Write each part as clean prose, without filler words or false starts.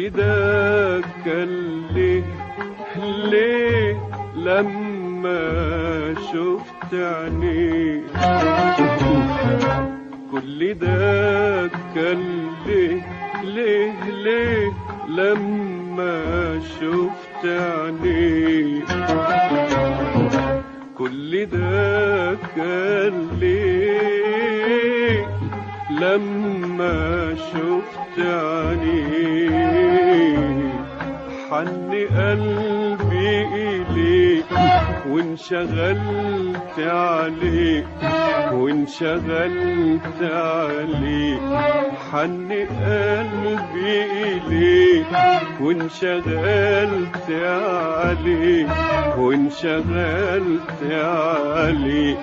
كل ده كان ليه لما شفت عينيك. كل ده كان ليه لما شفت عينيك. كل ده كان ليه لما شفت عينيك. حن قلبي إليك وانشغلت عليك وانشغلت عليك. حن قلبي إليك وانشغلت عليك وانشغلت عليك.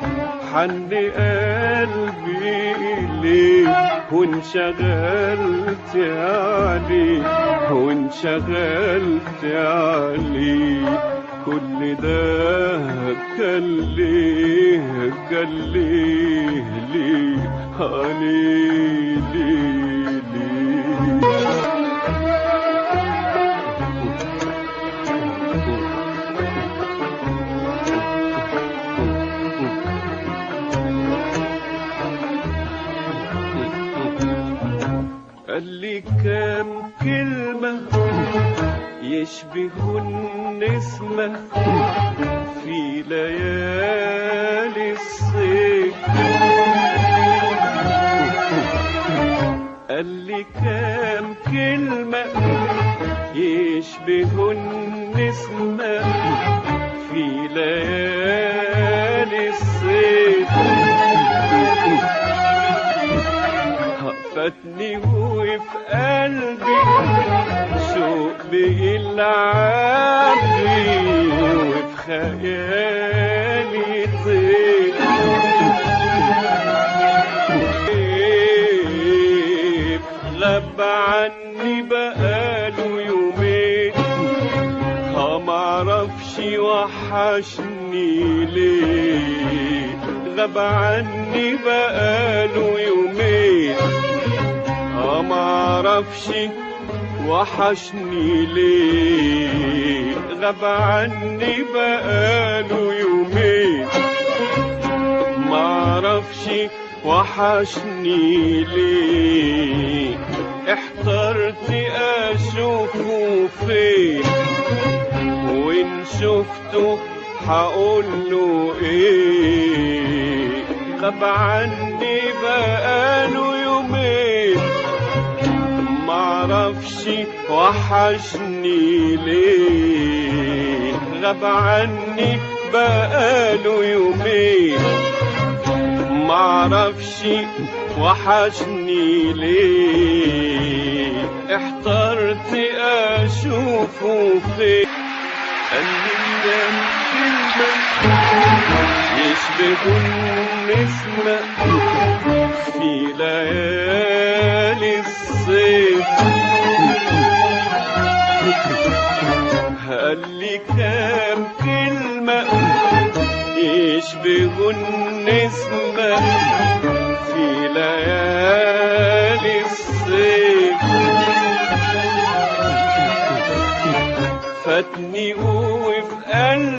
حن قلبي إليك وانشغلت عليك وانشغلت عليك. كل ده كان ليه قال لي كام كلمة يشبهوا النسمة في ليالي الصيف. قال لي كام كلمة يشبهوا النسمة في ليالي الصيف. فاتني وفي قلبي شوق بيلعبني وفي خيالي طير. غاب عني بقاله يومين معرفش وحشني ليه. غاب عني بقاله يومين معرفش وحشني ليه. غاب عني بقاله يومين معرفش وحشني ليه. احترت اشوفه فين وان شفته هقوله ايه. غاب عني بقاله يومين معرفش وحشني ليه. غاب عني بقاله يومين معرفش وحشني ليه. احترت اشوفه فين. قال لي كام كلمة يشبهوا النسمة في ليالي الصيف. قال لي كام كلمة يشبهوا النسمة في ليالي الصيف. فاتني وفي قلبي